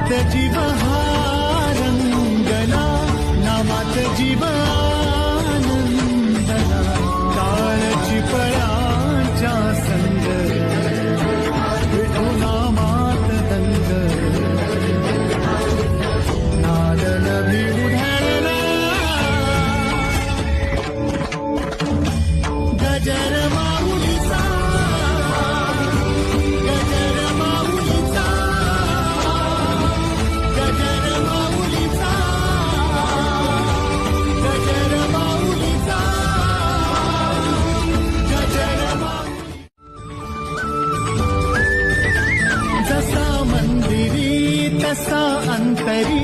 नामात जीव हा रंगला, नामात जीव आनंदला, काळची फळांच्या संग विठो नामात दंग, नाद नभी उधळला, गजर माऊलीचा, गजर माऊलीचा, गजर माऊलीचा, गजर माऊलीचा, गजर माऊली. जसा मंदिरी तसा अंतरी,